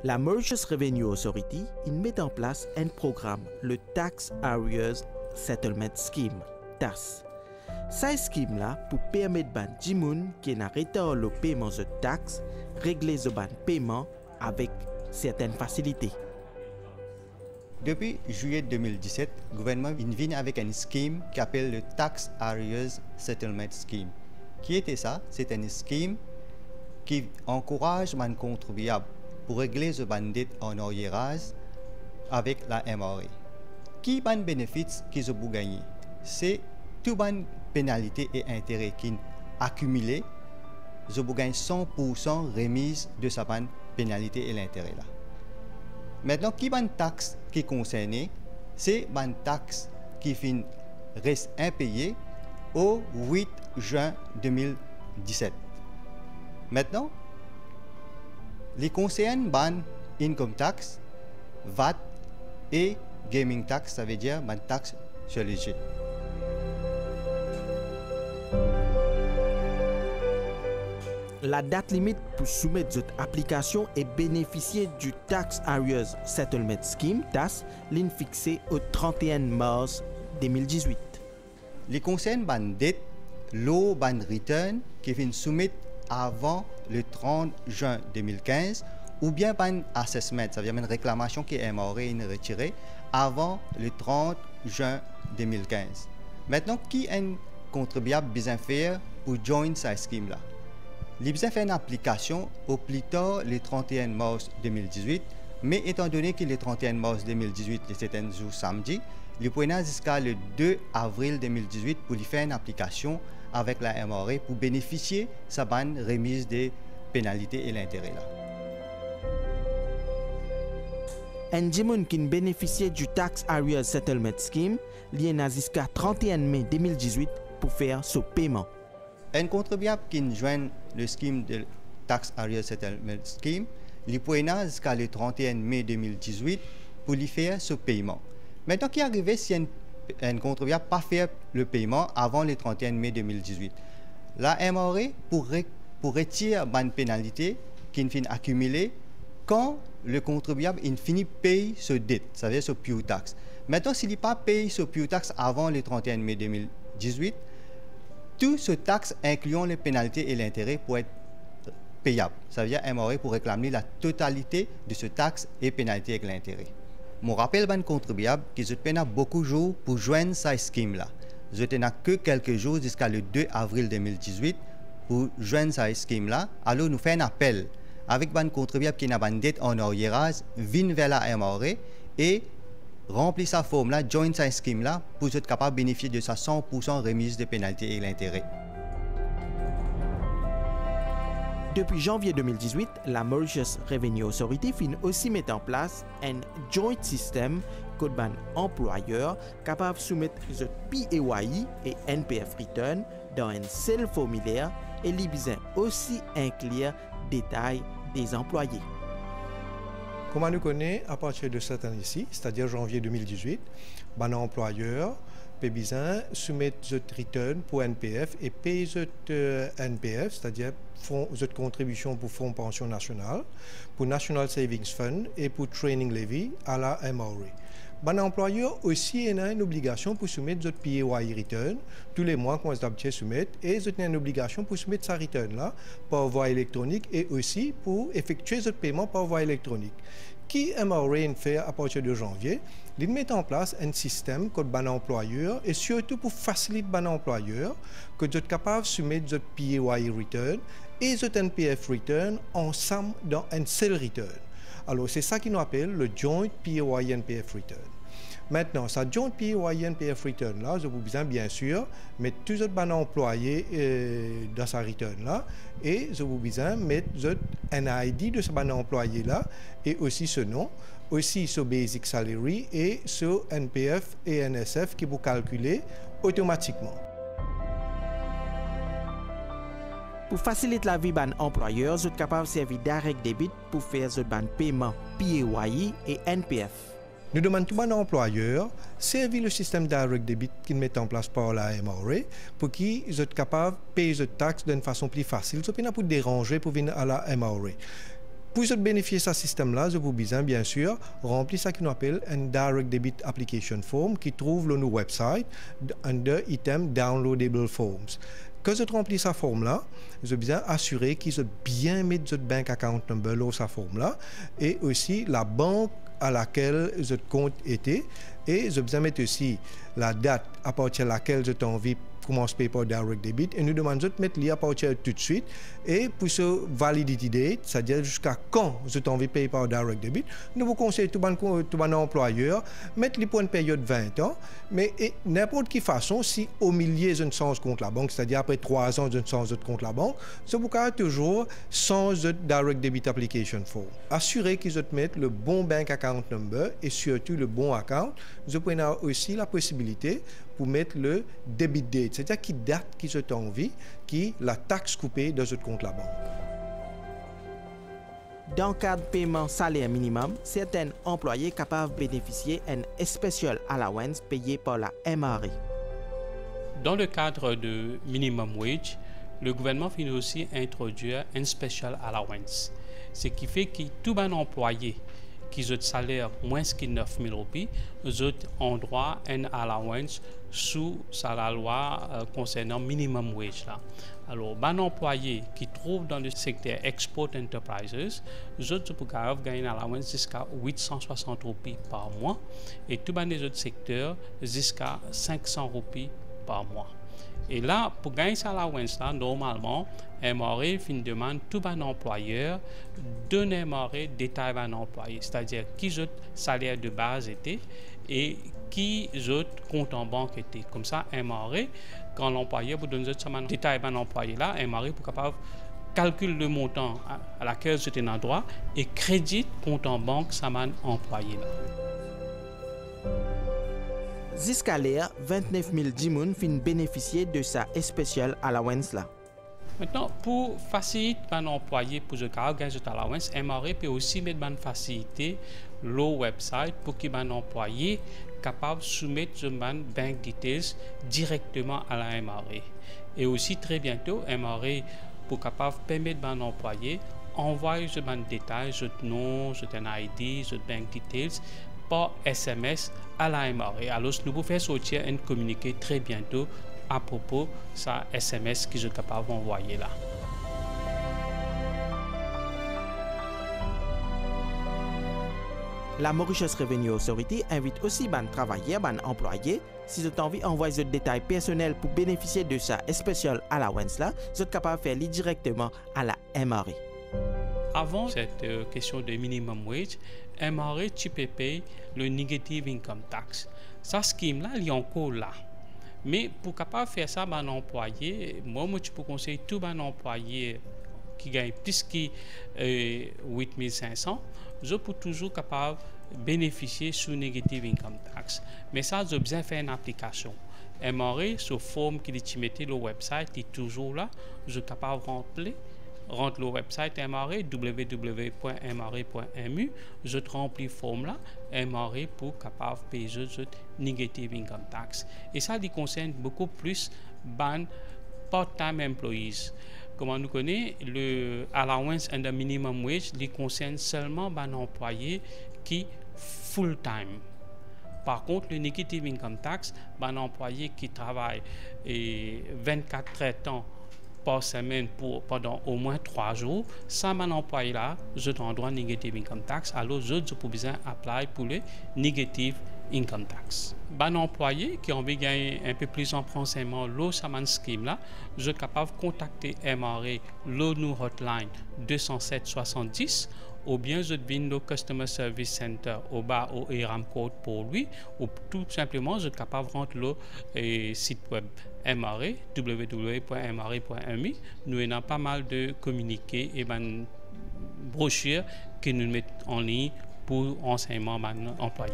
La Mauritius Revenue Authority met en place un programme, le Tax Arrears Settlement Scheme, TAS. Ce scheme-là pour permettre ban Jimoun qui n'a retard le paiement de taxes, régler ce ban paiement avec certaines facilités. Depuis juillet 2017, le gouvernement vient avec un scheme qui s'appelle le Tax Arrears Settlement Scheme. Qui était ça? C'est un scheme qui encourage les contribuables pour régler ce bandit en arriérage avec la MRA. Qui ban bénéfice qu'ils ont gagné? C'est tout ban pénalité et intérêt qui accumulé, ils ont gagné 100% remise de sa ban pénalité et l'intérêt là. Maintenant, qui ban taxe qui est concerné, c'est ban taxe qui reste impayée au 8 juin 2017. Maintenant, les concernent ban income tax, VAT et gaming tax, ça veut dire ban taxe sur les jeux. La date limite pour soumettre cette application et bénéficier du Tax Arrears Settlement Scheme, TAS, ligne fixée au 31 mars 2018. Les concernent ban dette, l'eau ban return qui vient soumettre avant le 30 juin 2015 ou bien ban assessment, ça veut dire une réclamation qui est retirée avant le 30 juin 2015. Maintenant, qui est un contribuable besoin faire pour joindre ce scheme là? Il a besoin faire une application au plus tard le 31 mars 2018, mais étant donné que le 31 mars 2018 c'est un jour samedi, il peut jusqu'à le 2 avril 2018 pour lui faire une application avec la MRA pour bénéficier de sa bonne remise des pénalités et l'intérêt là. Un Jimoun qui bénéficiait du Tax Arrears Settlement Scheme, il a jusqu'à 31 mai 2018 pour faire ce paiement. Un contribuable qui joint le scheme de Tax Arrears Settlement Scheme, il peut jusqu'à le 31 mai 2018 pour lui faire ce paiement. Maintenant, qui arrive si un contribuable n'a pas fait le paiement avant le 31 mai 2018? La MRA pour retirer une pénalité qui finit accumulée quand le contribuable finit payer ce dette, ça veut dire ce pure tax. Maintenant, s'il n'a pas payé ce pure tax avant le 31 mai 2018, tout ce taxe, incluant les pénalités et l'intérêt, pour être payable. Ça veut dire MRA pour réclamer la totalité de ce taxe et pénalité avec l'intérêt. Mon rappel ban contribuable que je peine beaucoup de jours pour joindre ce scheme-là. Je n'ai que quelques jours jusqu'à le 2 avril 2018 pour joindre ce scheme-là. Alors, nous faisons un appel avec ban contribuable qui n'a pas de dette en arriérage, vient vers la MRA et remplir sa forme-là, join ce scheme-là pour être capable de bénéficier de sa 100% remise de pénalité et l'intérêt. Depuis janvier 2018, la Mauritius Revenue Authority finit aussi mettre en place un joint système que ban employeur capable de soumettre le PAYE et NPF Return dans un seul formulaire et les besoin aussi inclure détails des employés. Comme on nous connaît, à partir de cette année-ci, c'est-à-dire janvier 2018, un employeur peut besoin soumettre votre return pour NPF et payer votre NPF, c'est-à-dire votre contribution pour Fonds Pension National, pour National Savings Fund et pour Training Levy à la MRA. Un employeur aussi a une obligation pour soumettre votre PAYE return tous les mois qu'on s'habitue à soumettre et vous avez une obligation pour soumettre sa return là par voie électronique et aussi pour effectuer votre paiement par voie électronique. Qui MRA fait à partir de janvier, il met en place un système que ban employeur et surtout pour faciliter ban employeur que vous êtes capable de soumettre votre PAYE return et votre NPF return ensemble dans un seul return. Alors c'est ça qu'on appelle le joint PAYE NPF return. Maintenant, sa joint PAYE NPF return là, je vous besoin bien sûr mettre tous les ban employés dans sa return là et je vous besoin mettre un ID de ce ban employé là et aussi ce nom, aussi ce basic salary et ce NPF et NSF qui vous calculer automatiquement. Pour faciliter la vie ban employeur, vous êtes capable de servir direct debit pour faire ce ban paiement PAYE et NPF. Nous demandons tout bon employeur servir le système direct debit qu'il met en place par la MRA pour qu'ils soient capables de payer les taxes d'une façon plus facile. Ce n'est pas pour déranger pour venir à la MRA. Pour bénéficier de ce système-là, je vous besoin, bien sûr, remplir ce qu'on appelle un Direct Debit Application Form qui trouve sur notre website under item Downloadable Forms. Quand je remplis sa forme-là, je besoin assurer qu'ils ont bien mis votre bank account number dans sa forme-là et aussi la banque à laquelle votre compte était. Et je besoin mettre aussi la date à partir de laquelle je t'ai envie commence à payer par direct debit et nous demandons de mettre à partir tout de suite et pour ce validity date, c'est-à-dire jusqu'à quand je t'ai envie de payer par direct debit, nous vous conseillons tout bon employeur mettre pour une période de 20 ans, mais n'importe quelle façon, si au milieu je ne change compte la banque, c'est-à-dire après 3 ans je ne change de compte la banque, je vous pouvez toujours changer de direct debit application form. Assurez qu'ils mettent le bon bank account number et surtout le bon account. Je peux aussi la possibilité pour mettre le debit date, c'est-à-dire qui date qui se t'en envie, qui la taxe coupée de ce compte la banque. Dans le cadre de paiement salaire minimum, certains employés capables de bénéficier d'un special allowance payé par la MRE. Dans le cadre de minimum wage, le gouvernement finit aussi introduire un special allowance, ce qui fait que tout un employé qui a un salaire moins que 9 000 roupies, ont droit à un allowance sous la loi concernant minimum wage. Là. Alors, un employé qui trouve dans le secteur Export Enterprises, peuvent gagner un allowance jusqu'à 860 roupies par mois et tout les autres secteurs jusqu'à 500 roupies par mois. Et là, pour gagner cette allowance-là, normalement, MRE demande tout un employeur de MRE détail un employé, c'est-à-dire qui le salaire de base était et qui le compte en banque était. Comme ça, MRE, quand l'employeur vous donne ce détail un employé là, MRE pour capable calculer le montant à laquelle j'étais en droit et crédit compte en banque ça m'a employé là. Jusqu'à l'heure, 29 000 dimoun fin bénéficier de sa special allowance là. Maintenant, pour faciliter un employé pour ce cas gagner cette allowance, MRE peut aussi mettre une facilité le website pour qu'il un employé capable de soumettre son bank details directement à la MRE. Et aussi très bientôt, MRE pour capable permettre un employé envoyer ce détail, votre nom, votre ID, votre bank details par SMS à la MRE. Alors, nous pouvons faire sortir un communiqué très bientôt à propos de sa SMS que je suis capable d'envoyer là. La Mauritius Revenue Authority invite aussi les travailleurs, les employés, si vous avez envie d'envoyer des détails personnels pour bénéficier de sa special allowance là, vous êtes capable de faire directement à la MRE. Avant cette question de minimum wage, MRE tu peux payer le negative income tax. Ça scheme là, il est encore là. Mais pour capable faire ça, un employé, moi je peux conseiller tout un employé qui gagne plus que 8 500, je peux toujours capable bénéficier sous negative income tax. Mais ça, je besoin faire une application. MRE, sous forme qui est mettez le website, est toujours là. Je suis capable de rentre le website MRE, www.mre.mu, je remplis forme là, MRE pour capable payer ce negative income tax. Et ça, il concerne beaucoup plus ban part-time employees. Comme on nous connaît, le allowance and the minimum wage, il concerne seulement les employés qui full-time. Par contre, le negative income tax, un employé qui travaille 24 temps par semaine pendant au moins 3 jours, sans mon employé là, je dois droit negative income tax, alors je peux besoin apply pour le negative income tax. Un employé qui a envie de gagner un peu plus en renseignement, le Saman Scheme là, je suis capable de contacter MRE, le nous hotline 207 70, ou bien je viens au Customer Service Center au bas au ERAM code pour lui, ou tout simplement je suis capable de rentrer le site web MRE, www.mre.mu. Nous avons pas mal de communiqués et de brochures que nous mettons en ligne pour enseignement employés.